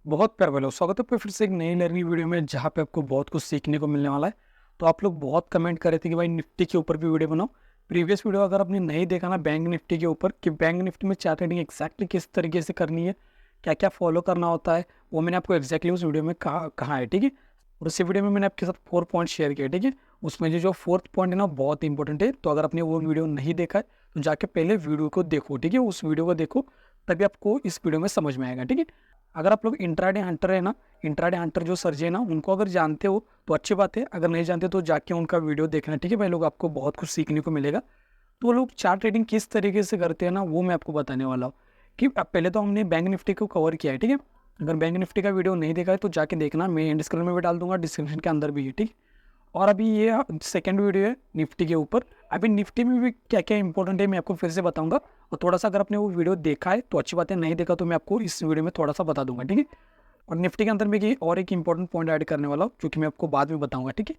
बहुत प्यारे भाई लोग, स्वागत है आपका फिर से एक नई लर्निंग वीडियो में जहाँ पे आपको बहुत कुछ सीखने को मिलने वाला है। तो आप लोग बहुत कमेंट कर रहे थे कि भाई निफ्टी के ऊपर भी वीडियो बनाओ। प्रीवियस वीडियो अगर आपने नहीं देखा ना बैंक निफ्टी के ऊपर कि बैंक निफ्टी में चार्ट ट्रेडिंग एक्जैक्टली किस तरीके से करनी है, क्या क्या फॉलो करना होता है, वो मैंने आपको एक्जैक्टली उस वीडियो में कहा है। ठीक है। और उसी वीडियो में मैंने आपके साथ 4 पॉइंट शेयर किए। ठीक है। उसमें जो 4th पॉइंट है ना बहुत इंपॉर्टेंट है। तो अगर आपने वो वीडियो नहीं देखा है तो जाके पहले वीडियो को देखो। ठीक है। उस वीडियो को देखो तभी आपको इस वीडियो में समझ में आएगा। ठीक है। अगर आप लोग इंट्राडे हंटर है ना, इंट्राडे हंटर जो सर जी है ना, उनको अगर जानते हो तो अच्छी बात है, अगर नहीं जानते तो जाके उनका वीडियो देखना। ठीक है भाई लोग, आपको बहुत कुछ सीखने को मिलेगा। तो वो लोग चार्ट ट्रेडिंग किस तरीके से करते हैं ना, वो मैं आपको बताने वाला हूँ। कि अब पहले तो हमने बैंक निफ्टी को कवर किया है। ठीक है। अगर बैंक निफ्टी का वीडियो नहीं देखा है तो जाके देखना, मैं एंड स्क्रीन में भी डाल दूंगा, डिस्क्रिप्शन के अंदर भी है। ठीक है। और अभी ये सेकंड वीडियो है निफ्टी के ऊपर। अभी निफ्टी में भी क्या क्या इंपॉर्टेंट है मैं आपको फिर से बताऊंगा। और थोड़ा सा अगर आपने वो वीडियो देखा है तो अच्छी बात है, नहीं देखा तो मैं आपको इस वीडियो में थोड़ा सा बता दूंगा। ठीक है। और निफ्टी के अंदर में कि और एक इंपॉर्टेंट पॉइंट ऐड करने वाला हूँ जो कि मैं आपको बाद में बताऊंगा। ठीक है।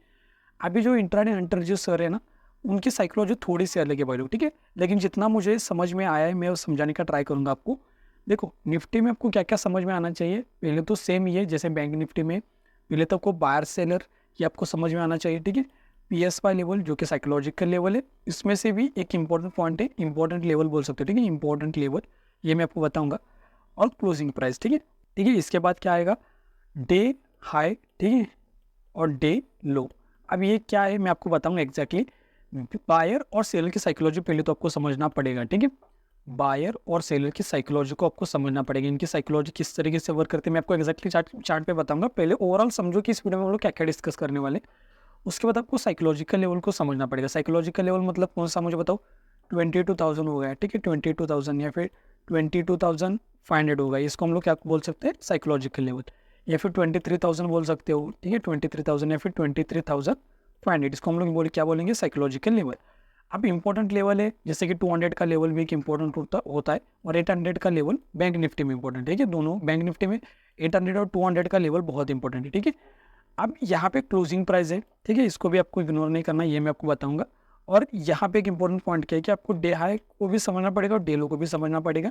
अभी जो इंट्राडे हंटर जो सर है ना, उनकी साइकोलॉजी थोड़ी सी अलग है भाई लोग। ठीक है। लेकिन जितना मुझे समझ में आया है मैं वो समझाने का ट्राई करूंगा आपको। देखो निफ्टी में आपको क्या क्या समझ में आना चाहिए। पहले तो सेम ही है जैसे बैंक निफ्टी में। पहले तो आपको बायर सेलर ये आपको समझ में आना चाहिए। ठीक है। PSY लेवल जो कि साइकोलॉजिकल लेवल है, इसमें से भी एक इंपॉर्टेंट पॉइंट है, इंपॉर्टेंट लेवल बोल सकते हो। ठीक है। इंपॉर्टेंट लेवल ये मैं आपको बताऊंगा। और क्लोजिंग प्राइस। ठीक है। ठीक है। इसके बाद क्या आएगा, डे हाई। ठीक है। और डे लो। अब ये क्या है मैं आपको बताऊंगा एग्जैक्टली। बायर और सेलर की साइकोलॉजी पहले तो आपको समझना पड़ेगा। ठीक है। बायर और सेलर की साइकोलॉजी को आपको समझना पड़ेगा, इनकी साइकोलॉजी किस तरीके से वर्क करते हैं मैं आपको एग्जैक्टली चार्ट पे बताऊंगा। पहले ओवरऑल समझो कि इस वीडियो में हम लोग क्या क्या डिस्कस करने वाले। उसके बाद आपको साइकोलॉजिकल लेवल को समझना पड़ेगा। साइकोलॉजिकल लेवल मतलब कौन सा मुझे बताओ। 22,000 हो गया। ठीक है। 22,000 या फिर 22,500 होगा, इसको हम लोग क्या बोल सकते हैं, साइकोलॉजिकल लेवल। या फिर 23,000 बोल सकते हो। ठीक है। 23,000 या फिर 23,500, इसको हम लोग क्या बोलेंगे, साइकोलॉजिकल लेवल। अब इंपॉर्टेंट लेवल है जैसे कि 200 का लेवल भी एक इंपॉर्टेंट होता है, और 800 का लेवल बैंक निफ्टी में इंपॉर्टेंट है। ठीक है। दोनों बैंक निफ्टी में 800 और 200 का लेवल बहुत इंपॉर्टेंट है। ठीक है। अब यहाँ पे क्लोजिंग प्राइस है। ठीक है। इसको भी आपको इग्नोर नहीं करना, ये मैं आपको बताऊंगा। और यहाँ पे एक इंपॉर्टेंट पॉइंट क्या है कि आपको डे हाई को भी समझना पड़ेगा और डे लो को भी समझना पड़ेगा।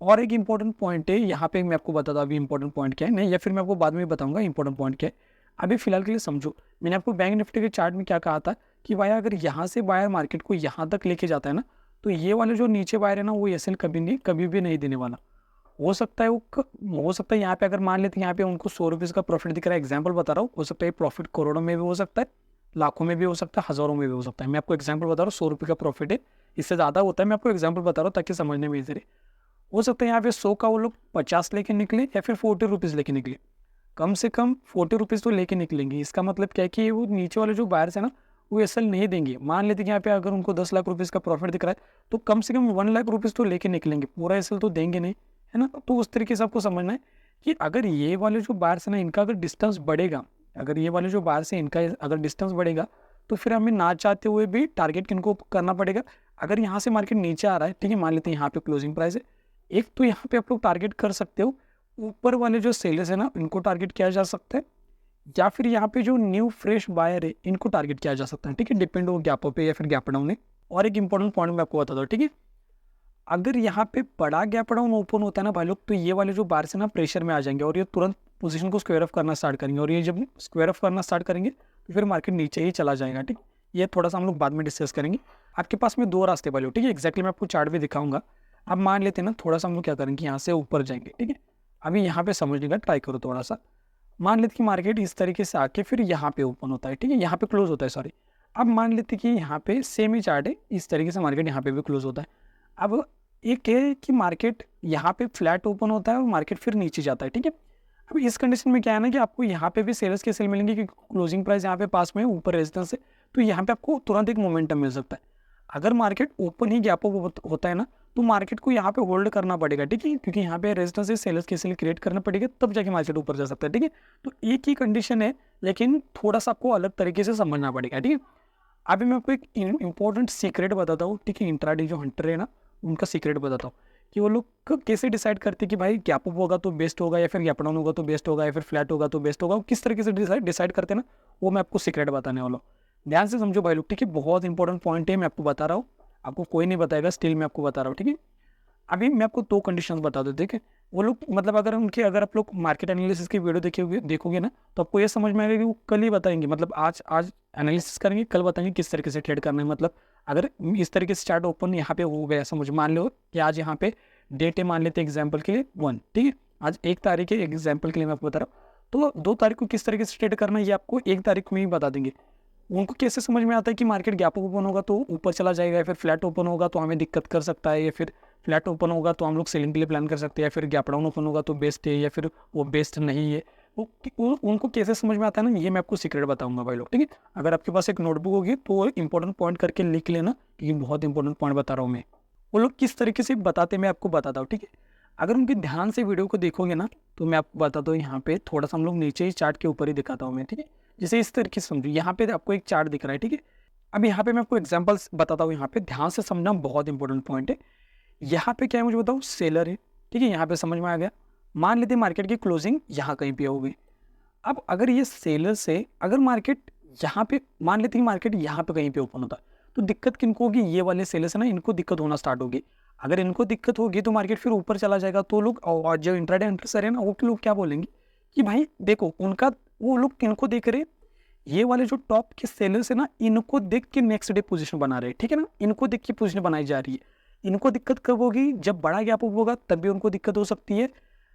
और एक इंपॉर्टेंट पॉइंट है यहाँ पे, मैं आपको बताता हूँ अभी इंपॉर्टेंट पॉइंट क्या है, नहीं या फिर मैं आपको बाद में बताऊंगा इंपॉर्टेंट पॉइंट क्या है। अभी फिलहाल के लिए समझो, मैंने आपको बैंक निफ्टी के चार्ट में क्या कहा था कि भाई अगर यहाँ से बायर मार्केट को यहाँ तक लेके जाता है ना, तो ये वाले जो नीचे बायर है ना, वो एसएल कभी भी नहीं देने वाला। हो सकता है हो सकता है यहाँ पे अगर मान लेते हैं यहाँ पे उनको 100 रुपीज़ का प्रॉफिट दिख रहा है, एग्जाम्पल बता रहा हूँ, हो सकता है प्रॉफिट करोड़ों में भी हो सकता है, लाखों में भी हो सकता है, हज़ारों में भी हो सकता है। मैं आपको एग्जाम्पल बता रहा हूँ, 100 रुपये का प्रॉफिट है, इससे ज़्यादा होता है, मैं आपको एग्जाम्पल बता रहा हूँ ताकि समझने में इजी रहे। हो सकता है यहाँ पे 100 का वो लोग 50 लेके निकले या फिर 40 रुपीज़ लेके निकले, कम से कम 40 रुपीज़ तो लेके निकलेंगे। इसका मतलब क्या है कि वो नीचे वाले जो बायर्स है ना, वो एसएल नहीं देंगे। मान लेते कि यहाँ पे अगर उनको 10 लाख रुपीज़ का प्रॉफिट दिख रहा है तो कम से कम 1 लाख रुपीज़ तो लेके निकलेंगे, पूरा एसएल तो देंगे नहीं, है ना। तो उस तरीके से आपको समझना है कि अगर ये वाले जो बायर्स है ना, इनका अगर डिस्टेंस बढ़ेगा, अगर ये वाले जो बायर्स है इनका अगर डिस्टेंस बढ़ेगा, तो फिर हमें ना चाहते हुए भी टारगेट किनको करना पड़ेगा। अगर यहाँ से मार्केट नीचे आ रहा है, ठीक है, मान लेते हैं यहाँ पे क्लोजिंग प्राइस है, एक तो यहाँ पे आप लोग टारगेट कर सकते हो ऊपर वाले जो सेलर्स है ना, इनको टारगेट किया जा सकता है, या फिर यहाँ पे जो न्यू फ्रेश बायर है इनको टारगेट किया जा सकता है। ठीक है। डिपेंड हो गैपों पे या फिर गैप डाउन है। और एक इंपॉर्टेंट पॉइंट मैं आपको बता दूँ। ठीक है। अगर यहाँ पे बड़ा गैप डाउन ओपन होता है ना भाई लोग, तो ये वाले जो बायर्स है ना प्रेशर में आ जाएंगे और ये तुरंत पोजीशन को स्क्वायर ऑफ करना स्टार्ट करेंगे, और ये जब स्क्वायर ऑफ करना स्टार्ट करेंगे तो फिर मार्केट नीचे ही चला जाएगा। ठीक, ये थोड़ा सा हम लोग बाद में डिस्कस करेंगे। आपके पास में दो रास्ते भाई लोग। ठीक है। एक्जैक्टली मैं आपको चार्ट भी दिखाऊंगा। अब मान लेते हैं ना, थोड़ा सा हम लोग क्या करेंगे, यहाँ से ऊपर जाएंगे। ठीक है। अभी यहाँ पे समझने का ट्राई करो थोड़ा सा। मान लेते कि मार्केट इस तरीके से आके फिर यहाँ पे ओपन होता है, ठीक है, यहाँ पे क्लोज होता है, सॉरी। अब मान लेते कि यहाँ पे सेम ही चार्ट है, इस तरीके से मार्केट यहाँ पे भी क्लोज होता है। अब एक है कि मार्केट यहाँ पे फ्लैट ओपन होता है और मार्केट फिर नीचे जाता है। ठीक है। अब इस कंडीशन में क्या है ना कि आपको यहाँ पे भी सेलर्स के सेल मिलेंगे कि क्लोजिंग प्राइस यहाँ पे पास में ऊपर रेजिस्टेंस है, तो यहाँ पे आपको तुरंत एक मोमेंटम मिल सकता है। अगर मार्केट ओपन ही गैप अप होता है ना, तो मार्केट को यहाँ पे होल्ड करना पड़ेगा। ठीक है। क्योंकि यहाँ पे रेजिस्टेंस से सेलर्स के सेल क्रिएट करना पड़ेगा, तब जाके मार्केट ऊपर जा सकता है। ठीक है। तो एक ही कंडीशन है, लेकिन थोड़ा सा आपको अलग तरीके से समझना पड़ेगा। ठीक है। अभी मैं आपको एक इंपॉर्टेंट सीक्रेट बताता हूँ। ठीक है। इंट्राडे जो हंटर है ना, उनका सीक्रेट बताता हूँ कि वो लोग कैसे डिसाइड करते हैं कि भाई गैप अप होगा तो बेस्ट होगा, या फिर गैप डाउन होगा तो बेस्ट होगा, या फिर फ्लैट होगा तो बेस्ट होगा, किस तरीके से डिसाइड करते हैं ना, वो मैं आपको सीक्रेट बताने वाला हूँ। ध्यान से समझो भाई लोग। ठीक है। बहुत इंपॉर्टेंट पॉइंट है, मैं आपको बता रहा हूँ, आपको कोई नहीं बताएगा, स्टिल मैं आपको बता रहा हूँ। ठीक है। अभी मैं आपको दो कंडीशंस बता दूँ। ठीक है। वो लोग मतलब अगर आप लोग मार्केट एनालिसिस की वीडियो देखोगे ना, तो आपको ये समझ में आएगा कि वो कल ही बताएंगे, मतलब आज आज एनालिसिस करेंगे, कल बताएंगे किस तरीके से ट्रेड करना है। मतलब अगर इस तरीके से चार्ट ओपन यहाँ पे हो गया, समझ मान लो कि आज यहाँ पे डेट है, मान लेते हैं एग्जाम्पल के लिए 1, ठीक है, आज 1 तारीख है, एग्जाम्पल के लिए मैं आपको बता रहा हूँ। तो 2 तारीख को किस तरीके से ट्रेड करना है ये आपको 1 तारीख में ही बता देंगे। उनको कैसे समझ में आता है कि मार्केट गैप ओपन होगा तो ऊपर चला जाएगा, या फिर फ्लैट ओपन होगा तो हमें दिक्कत कर सकता है, या फिर फ्लैट ओपन होगा तो हम लोग सेलिंग के लिए प्लान कर सकते हैं, या फिर गैप डाउन ओपन होगा तो बेस्ट है, या फिर वो बेस्ट नहीं है। उनको कैसे समझ में आता है ना, ये मैं आपको सीक्रेट बताऊंगा भाई लोग, ठीक है। अगर आपके पास एक नोटबुक होगी तो इंपॉर्टेंट पॉइंट करके लिख लेना, क्योंकि बहुत इंपॉर्टेंट पॉइंट बता रहा हूँ मैं। वो लोग किस तरीके से बताते मैं आपको बताता हूँ, ठीक है। अगर उनके ध्यान से वीडियो को देखोगे ना, तो मैं आपको बताता हूँ, यहाँ पे थोड़ा सा हम लोग नीचे ही चार्ट के ऊपर ही दिखाता हूँ मैं, ठीक है। जैसे इस तरीके से समझो, यहाँ पे आपको एक चार्ट दिख रहा है, ठीक है। अब यहाँ पे मैं आपको एग्जांपल्स बताता हूँ, यहाँ पे ध्यान से समझना बहुत इंपॉर्टेंट पॉइंट है। यहाँ पे क्या है मुझे बताओ, सेलर है, ठीक है, यहाँ पे समझ में आ गया। मान लेते हैं मार्केट की क्लोजिंग यहाँ कहीं पे होगी। अब अगर ये सेलर से अगर मार्केट यहाँ पे मान लेते हैं मार्केट यहाँ पे कहीं पे ओपन होता है, तो दिक्कत किनको होगी, ये वाले सेलर्स है ना, इनको दिक्कत होना स्टार्ट होगी। अगर इनको दिक्कत होगी तो मार्केट फिर ऊपर चला जाएगा, तो लोग और जो इंट्राडे इंटरेस्टर है ना, वो लोग क्या बोलेंगे कि भाई देखो उनका, वो लोग किनको देख रहे, ये वाले जो टॉप के सेलर्स है ना, इनको देख के नेक्स्ट डे पोजीशन बना रहे हैं, ठीक है ना, इनको देख के पोजीशन बनाई जा रही है। इनको दिक्कत कब होगी, जब बड़ा गैप अप होगा तब भी उनको दिक्कत हो सकती है।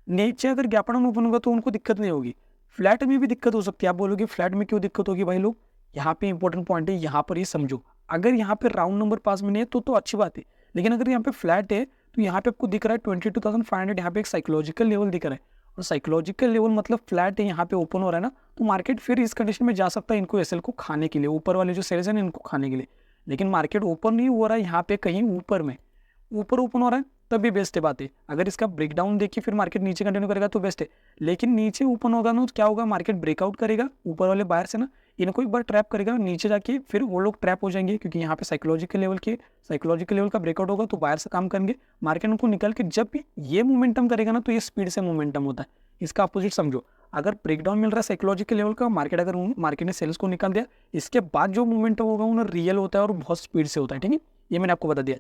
नीचे अगर गैप डाउन ओपन होगा तो उनको दिक्कत नहीं होगी। फ्लैट में भी दिक्कत हो सकती है। आप बोलोगे फ्लैट में क्यों दिक्कत होगी भाई लोग, यहाँ पे इंपॉर्टेंट पॉइंट है, यहाँ पर ये समझो। अगर यहाँ पे राउंड नंबर पास में नहीं है तो अच्छी बात है, लेकिन अगर यहाँ पे फ्लैट है तो यहाँ पे आपको दिख रहा है 22,500, यहाँ पे एक साइकोलॉजिकल लेवल दिख रहा है। और साइकोलॉजिकल लेवल मतलब फ्लैट है, यहाँ पे ओपन हो रहा है ना, तो मार्केट फिर इस कंडीशन में जा सकता है इनको एसएल को खाने के लिए, ऊपर वाले जो सेल्स हैं इनको खाने के लिए। लेकिन मार्केट ओपन नहीं हो रहा है यहाँ पे कहीं ऊपर में, ऊपर ओपन हो रहा है तब भी बेस्ट है बात है। अगर इसका ब्रेकडाउन देखिए फिर मार्केट नीचे कंटिन्यू करेगा तो बेस्ट है। लेकिन नीचे ओपन होगा ना तो क्या होगा, मार्केट ब्रेकआउट करेगा, ऊपर वाले बायर से ना इनको एक बार ट्रैप करेगा, नीचे जाके फिर वो लोग ट्रैप हो जाएंगे, क्योंकि यहाँ पे साइकोलॉजिकल लेवल का ब्रेकआउट होगा तो बायर से काम करेंगे, मार्केट उनको निकल के जब भी ये मोमेंटम करेगा ना तो ये स्पीड से मोमेंटम होता है। इसका अपोजिट समझो, अगर ब्रेकडाउन मिल रहा है साइकोलॉजिकल लेवल का, मार्केट ने सेल्स को निकाल दिया, इसके बाद जो मोमेंटम होगा वो रियल होता है और बहुत स्पीड से होता है, ठीक है, ये मैंने आपको बता दिया।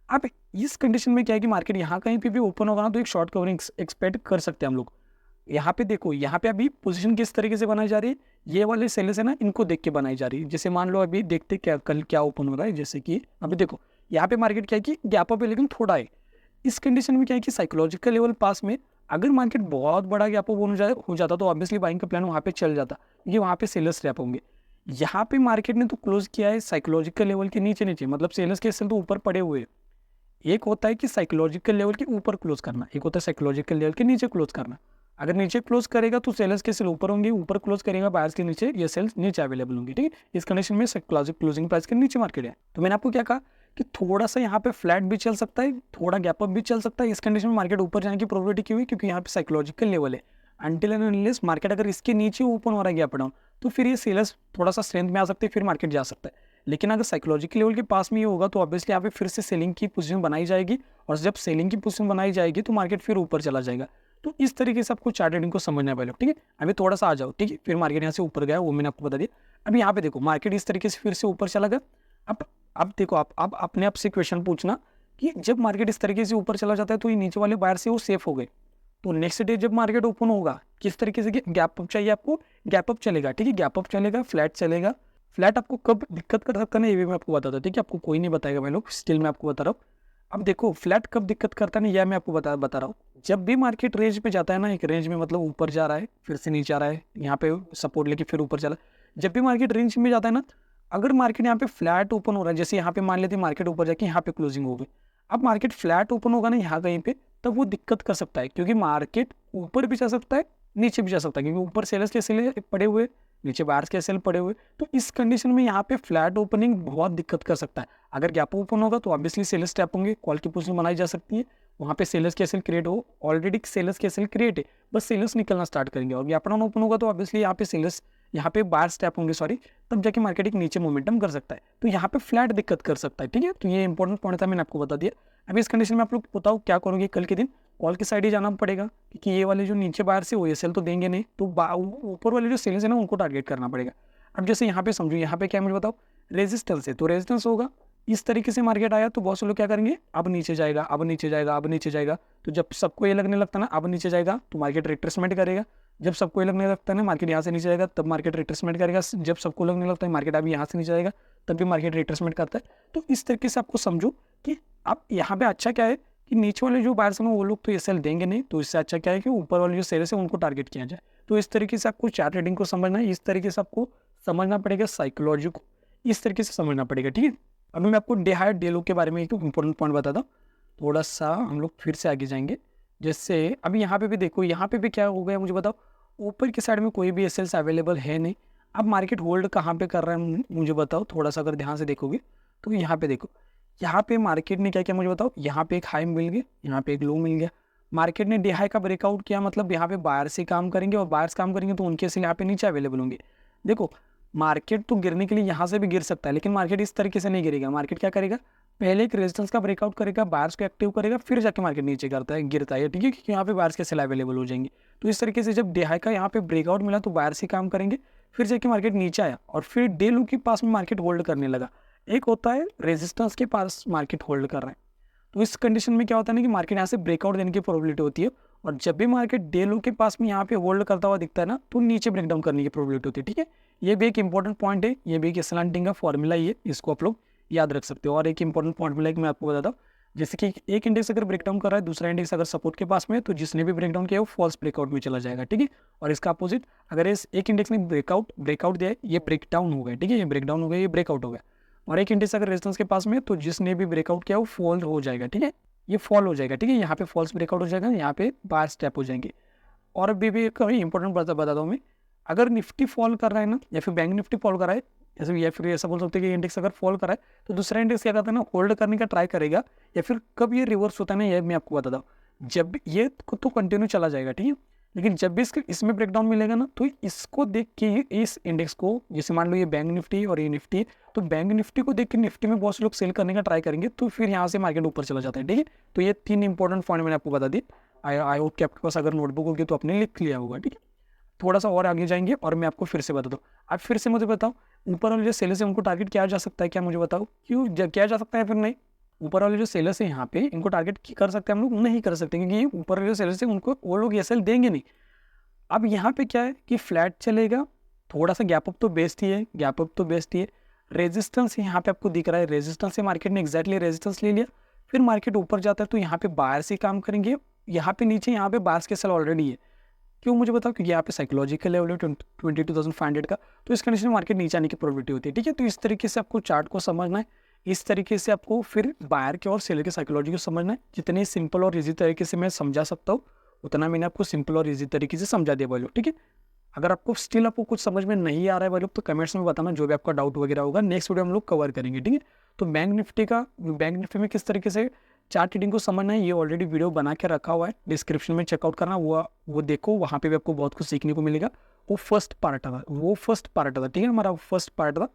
अब इस कंडीशन में क्या है कि मार्केट यहाँ कहीं पे भी ओपन होगा ना तो एक शॉर्ट कवरिंग एक्सपेक्ट कर सकते हैं हम लोग। यहाँ पे देखो, यहाँ पे अभी पोजीशन किस तरीके से बनाई जा रही है, ये वाले सेलर्स है ना, इनको देख के बनाई जा रही है। जैसे मान लो अभी देखते क्या कल क्या ओपन हो रहा है, जैसे कि अभी देखो यहाँ पे मार्केट क्या है कि गैप अप है लेकिन थोड़ा है। इस कंडीशन में क्या है कि साइकोलॉजिकल लेवल पास में अगर मार्केट बहुत बड़ा गैप अप हो जाता तो ऑब्वियसली बाइंग का प्लान वहाँ पे चल जाता, क्योंकि वहाँ पे सेलर्स रैप होंगे। यहाँ पे मार्केट ने तो क्लोज किया है साइकोलॉजिकल लेवल के नीचे नीचे, मतलब सेलर्स के सेल तो ऊपर पड़े हुए हैं। एक होता है कि साइकोलॉजिकल लेवल के ऊपर क्लोज करना, एक होता है साइकोलॉजिकल लेवल के नीचे क्लोज करना। अगर नीचे क्लोज करेगा तो सेलर्स के सेल ऊपर होंगे, ऊपर क्लोज करेगा बायर्स के नीचे, ये सेल्स नीचे अवेलेबल होंगे, ठीक है। इस कंडीशन में साइकोलॉजिकल क्लोजिंग प्राइस के नीचे मार्केट है। तो मैंने आपको क्या कहा कि थोड़ा सा यहाँ पे फ्लैट भी चल सकता है, थोड़ा गैप अप भी चल सकता है। इस कंडीशन में मार्केट ऊपर जाने की प्रोबेबिलिटी क्यों है, क्योंकि यहाँ पे साइकोलॉजिकल लेवल है। अनटिल एंड अनलेस मार्केट अगर इसके नीचे ओपन हो रहा है गैप डाउन, तो फिर ये सेलर्स थोड़ा सा स्ट्रेंथ में आ सकते हैं, फिर मार्केट जा सकता है। लेकिन अगर साइकोलॉजिकल लेवल के पास में ये होगा तो ऑब्वियसली यहाँ पे फिर से सेलिंग की पोजीशन बनाई जाएगी, और जब सेलिंग की पोजीशन बनाई जाएगी तो मार्केट फिर ऊपर चला जाएगा। तो इस तरीके से आपको चार्ट ट्रेडिंग को समझना है पहले, ठीक है। अभी थोड़ा सा आ जाओ, ठीक है, फिर मार्केट यहाँ से ऊपर गया वो मैंने आपको बता दिया। अभी यहाँ पे देखो मार्केट इस तरीके से फिर से ऊपर चला गया। अब देखो आप अपने आप से क्वेश्चन पूछना कि जब मार्केट इस तरीके से ऊपर चला जाता है तो ये नीचे वाले बायर से वो सेफ हो गए, तो नेक्स्ट डे जब मार्केट ओपन होगा किस तरीके से गैप अप चाहिए आपको, गैप अप चलेगा, ठीक है, गैप अप चलेगा, फ्लैट चलेगा। फ्लैट आपको कब दिक्कत कर सकता है ये भी मैं आपको बताता, ठीक है, आपको कोई नहीं बताएगा भाई लोग, स्टिल मैं आपको बता रहा हूँ। अब देखो फ्लैट कब दिक्कत करता है ना, यह मैं आपको बता रहा हूँ। जब भी मार्केट रेंज पे जाता है ना, एक रेंज में मतलब ऊपर जा रहा है फिर से नीचे आ रहा है, यहाँ पे सपोर्ट लेके फिर ऊपर चला, जब भी मार्केट रेंज में जाता है ना, अगर मार्केट यहाँ पे फ्लैट ओपन हो रहा है, जैसे यहाँ पे मान लेते हैं मार्केट ऊपर जाके यहाँ पे क्लोजिंग हो गई, अब मार्केट फ्लैट ओपन होगा ना यहाँ कहीं पे, तब वो दिक्कत कर सकता है, क्योंकि मार्केट ऊपर भी जा सकता है नीचे भी जा सकता है, क्योंकि ऊपर सेलर्स के सेल पड़े हुए, नीचे बायर्स के सेल पड़े हुए। तो इस कंडीशन में यहाँ पे फ्लैट ओपनिंग बहुत दिक्कत कर सकता है। अगर गैप ओपन होगा तो ऑब्वियसली सेलर्स टैप होंगे, कॉल की पोजीशन बनाई जा सकती है, वहाँ पे सेलर्स के सेल क्रिएट हो, ऑलरेडी सेलर्स के सेल क्रिएट है, बस सेलर्स निकलना स्टार्ट करेंगे। और गैप डाउन ओपन होगा तो ऑब्वियसली यहाँ पे सेलर्स, यहाँ पे बायर्स टैप होंगे, सॉरी, तब जाके मार्केट एक नीचे मोमेंटम कर सकता है। तो यहाँ पे फ्लैट दिक्कत कर सकता है, ठीक है। तो ये इंपॉर्टेंट पॉइंट था, मैंने आपको बता दिया। अभी इस कंडीशन में आप लोग बताओ क्या करोगे, कल के दिन कॉल की साइड ही जाना पड़ेगा, क्योंकि ये वाले जो नीचे बाहर से वो ये सेल तो देंगे नहीं, तो ऊपर वाले जो सेल्स है ना उनको टारगेट करना पड़ेगा। अब जैसे यहाँ पे समझो, यहाँ पे क्या मुझे बताओ, रेजिस्टेंस है, तो रेजिस्टेंस होगा इस तरीके से मार्केट आया तो बहुत से लोग क्या करेंगे, अब नीचे जाएगा, अब नीचे जाएगा, अब नीचे जाएगा। तो जब सबको ये लगने लगता है ना अब नीचे जाएगा, तो मार्केट रिट्रेसमेंट करेगा। जब सबको ये लगने लगता है ना मार्केट यहाँ से नीचे जाएगा, तब मार्केट रिट्रेसमेंट करेगा। जब सबको लगने लगता है मार्केट अभी यहाँ से नीचे जाएगा, तब भी मार्केट रिट्रेसमेंट करता है। तो इस तरीके से आपको समझो कि अब यहाँ पे अच्छा क्या है कि नीचे वाले जो बायर्स हैं वो लोग तो ये सेल देंगे नहीं, तो इससे अच्छा क्या है कि ऊपर वाले जो सेलर्स हैं उनको टारगेट किया जाए। तो इस तरीके से आपको चार्ट ट्रेडिंग को समझना है, इस तरीके से आपको समझना पड़ेगा, साइकोलॉजी को इस तरीके से समझना पड़ेगा, ठीक है। अभी मैं आपको डे हाई डे लो के बारे में एक इंपॉर्टेंट पॉइंट बताता हूँ। थोड़ा सा हम लोग फिर से आगे जाएंगे। जैसे अभी यहाँ पे भी देखो, यहाँ पे भी क्या हो गया मुझे बताओ, ऊपर की साइड में कोई भी एसएल्स अवेलेबल है नहीं। अब मार्केट होल्ड कहाँ पे कर रहा है मुझे बताओ, थोड़ा सा अगर ध्यान से देखोगे तो यहाँ पे देखो, यहाँ पे मार्केट ने क्या किया मुझे बताओ, यहाँ पे एक हाई मिल गया, यहाँ पे एक लो मिल गया। मार्केट ने डे हाई का ब्रेकआउट किया, मतलब यहाँ पे बायर्स ही काम करेंगे, और बायर्स काम करेंगे तो उनके एसएल यहाँ पे नीचे अवेलेबल होंगे। देखो मार्केट तो गिरने के लिए यहाँ से भी गिर सकता है, लेकिन मार्केट इस तरीके से नहीं गिरेगा। मार्केट क्या करेगा, पहले एक रेजिस्टेंस का ब्रेकआउट करेगा, बायर्स को एक्टिव करेगा, फिर जाके मार्केट नीचे करता है, गिरता है, ठीक है, क्योंकि यहाँ पे बायर्स के सेल अवेलेबल हो जाएंगे। तो इस तरीके से जब डे हाई का यहाँ पे ब्रेकआउट मिला तो बायर्स ही काम करेंगे, फिर जाके मार्केट नीचे आया और फिर डे लो के पास में मार्केट होल्ड करने लगा। एक होता है रेजिस्टेंस के पास मार्केट होल्ड कर रहा है, तो इस कंडीशन में क्या होता है ना कि मार्केट यहाँ से ब्रेकआउट देने की प्रोबेबिलिटी होती है, और जब भी मार्केट डे लो के पास में यहाँ पे होल्ड करता हुआ दिखता है ना, तो नीचे ब्रेकडाउन करने की प्रोबेबिलिटी होती है, ठीक है। ये भी एक इंपॉर्टेंट पॉइंट है, ये भी एक स्लैंटिंग का फॉर्मूला ही है, इसको आप लोग याद रख सकते हो। और एक इंपॉर्टेंट फॉर्मूला मैं आपको बताता हूँ, जैसे कि एक इंडेक्स अगर ब्रेकडाउन कर रहा है, दूसरा इंडेक्स अगर सपोर्ट के पास में है, तो जिसने भी ब्रेकडाउन किया वो फॉल्स ब्रेकआउट में चला जाएगा, ठीक है। और इसका अपोजिट, अगर इस एक इंडेक्स ने ब्रेकआउट दिया है, ये ब्रेकडाउन हो गया, ठीक है, ये ब्रेकडाउन हो गया, ये ब्रेकआउट हो गया। और एक इंडेक्स अगर रेजिस्टेंस के पास में, तो जिसने भी ब्रेकआउट किया वो फॉल हो जाएगा, ठीक है, ये फॉल हो जाएगा, ठीक है। यहाँ पे फॉल्स ब्रेकआउट हो जाएगा, यहाँ पे बार स्टेप हो जाएंगे। और अभी एक इंपॉर्टेंट बताता हूँ मैं, अगर निफ्टी फॉल कर रहा है ना, या फिर बैंक निफ्टी फॉल कर रहा है, जैसे या फिर ऐसा बोल सकते हैं कि इंडेक्स अगर फॉल कर रहा है, तो दूसरा इंडेक्स क्या करता है ना, होल्ड करने का ट्राई करेगा, या फिर कब ये रिवर्स होता है ना, ये मैं आपको बताता हूँ। जब ये तो कंटिन्यू चला जाएगा, ठीक है, लेकिन जब भी इसमें ब्रेकडाउन मिलेगा ना, तो इसको देख के इस इंडेक्स को, जैसे मान लो ये बैंक निफ्टी और ये निफ्टी, तो बैंक निफ्टी को देख के निफ्टी में बहुत से लोग सेल करने का ट्राई करेंगे, तो फिर यहाँ से मार्केट ऊपर चला जाता है, ठीक है। तो ये 3 इंपॉर्टेंट पॉइंट मैंने आपको बता दी। आई होप कि आपके पास अगर नोटबुक होगी तो आपने लिख लिया होगा, ठीक है। थोड़ा सा और आगे जाएंगे और मैं आपको फिर से बता दूँ। आप फिर से मुझे बताओ, ऊपर वाले जो सेलर्स हैं उनको टारगेट किया जा सकता है क्या, मुझे बताओ, क्यों किया जा सकता है फिर नहीं? ऊपर वाले जो सेलर्स हैं यहाँ पे, इनको टारगेट कर सकते हैं हम लोग? नहीं कर सकते, क्योंकि ऊपर वाले जो सेलर्स हैं उनको वो लोग एसएल देंगे नहीं। अब यहाँ पे क्या है कि फ्लैट चलेगा, थोड़ा सा गैप अप तो बेस्ट ही है, गैप अप तो बेस्ट ही है। रेजिस्टेंस यहाँ पे आपको दिख रहा है, रेजिस्टेंस से मार्केट ने एक्जैक्टली रेजिस्टेंस ले लिया, फिर मार्केट ऊपर जाता है तो यहाँ पे बायर्स ही काम करेंगे, यहाँ पे नीचे यहाँ पे बायर्स के सेल ऑलरेडी है। क्यों मुझे बताओ, क्योंकि यहाँ पे साइकोलॉजिकल लेवल है 22,500 का, तो इस कंडीशन में मार्केट नीचे आने की प्रोबेबिलिटी होती है, ठीक है। तो इस तरीके से आपको चार्ट को समझना है, इस तरीके से आपको फिर बायर के और सेलर के साइकोलॉजी को समझना है। जितने सिंपल और ईजी तरीके से मैं समझा सकता हूँ उतना मैंने आपको सिंपल और ईजी तरीके से समझा दिया भाई लोग, ठीक है। अगर आपको स्टिल आपको कुछ समझ में नहीं आ रहा है भाई लोग, तो कमेंट्स में बताना, जो भी आपका डाउट वगैरह होगा नेक्स्ट वीडियो हम लोग कवर करेंगे, ठीक है। तो बैंक निफ्टी में किस तरीके से चार्ट ट्रेडिंग को समझना है, ये ऑलरेडी वीडियो बना के रखा हुआ है, डिस्क्रिप्शन में चेकआउट करना, वो देखो, वहाँ पे भी आपको बहुत कुछ सीखने को मिलेगा। वो फर्स्ट पार्ट था, ठीक है, हमारा फर्स्ट पार्ट था।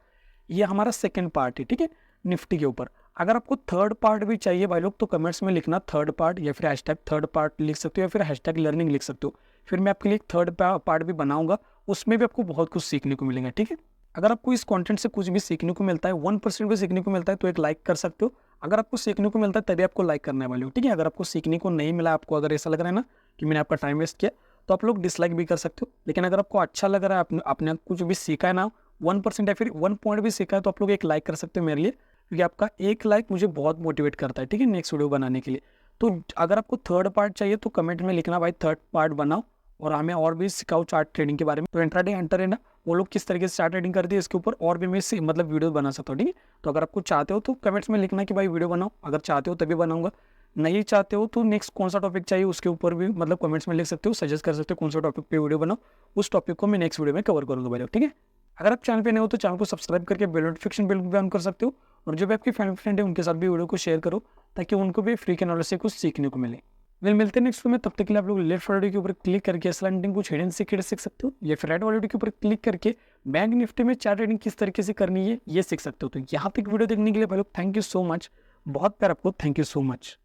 ये हमारा सेकंड पार्ट है, ठीक है, निफ्टी के ऊपर। अगर आपको थर्ड पार्ट भी चाहिए भाई लोग, तो कमेंट्स में लिखना थर्ड पार्ट, या फिर हैशटैग थर्ड पार्ट लिख सकते हो, या फिर हैशटैग लर्निंग लिख सकते हो। फिर मैं आपके लिए एक थर्ड पार्ट भी बनाऊंगा, उसमें भी आपको बहुत कुछ सीखने को मिलेगा, ठीक है। अगर आपको इस कंटेंट से कुछ भी सीखने को मिलता है, 1% भी सीखने को मिलता है, तो एक लाइक कर सकते हो। अगर आपको सीखने को मिलता है तभी आपको लाइक करना है भाई लोग, ठीक है। अगर आपको सीखने को नहीं मिला, आपको अगर ऐसा लग रहा है ना कि मैंने आपका टाइम वेस्ट किया, तो आप लोग डिसलाइक भी कर सकते हो। लेकिन अगर आपको अच्छा लग रहा है, आपने कुछ भी सीखा है ना, 1% या फिर 1 पॉइंट भी सीखा है, तो आप लोग एक लाइक कर सकते हो मेरे लिए, क्योंकि आपका एक लाइक मुझे बहुत मोटिवेट करता है, ठीक है, नेक्स्ट वीडियो बनाने के लिए। तो अगर आपको थर्ड पार्ट चाहिए तो कमेंट में लिखना भाई थर्ड पार्ट बनाओ, और हमें और भी सिखाओ चार्ट ट्रेडिंग के बारे में। तो इंट्राडे एंटर है ना, वो लोग किस तरीके से चार्ट ट्रेडिंग करते हैं, इसके ऊपर और भी मैं मतलब वीडियो बना सकता हूँ, ठीक है। तो अगर आपको चाहते हो तो कमेंट्स में लिखना कि भाई वीडियो बनाओ, अगर चाहते हो तभी बनाऊंगा, नहीं चाहते हो तो नेक्स्ट कौन सा टॉपिक चाहिए उसके ऊपर भी मतलब कमेंट्स में लिख सकते हो, सजेस्ट कर सकते हो कौन सा टॉपिक पे वीडियो बनाओ, उस टॉपिक को मैं नेक्स्ट वीडियो में कवर करूँगा भाई लोग, ठीक है। अगर आप चैनल पे नहीं हो तो चैनल को सब्सक्राइब करके बेल नोटिफिकेशन बेल भी ऑन कर सकते हो, और जो भी आपके फैमिली फ्रेंड है उनके साथ भी वीडियो को शेयर करो, ताकि उनको भी फ्री के नॉलेज से कुछ सीखने को मिले। मिलते हैं नेक्स्ट में, तब तक के लिए आप लोग लेफ्ट वाले के ऊपर क्लिक करके स्लैंटिंग कुछ हिडन सीक्रेट सीख सकते हो, या फिर राइट वाले के ऊपर क्लिक करके बैंक निफ्टी में चार्ट ट्रेडिंग किस तरीके से करनी है ये सीख सकते हो। तो यहाँ तक वीडियो देखने के लिए भाई लोग थैंक यू सो मच, बहुत प्यार आपको, थैंक यू सो मच।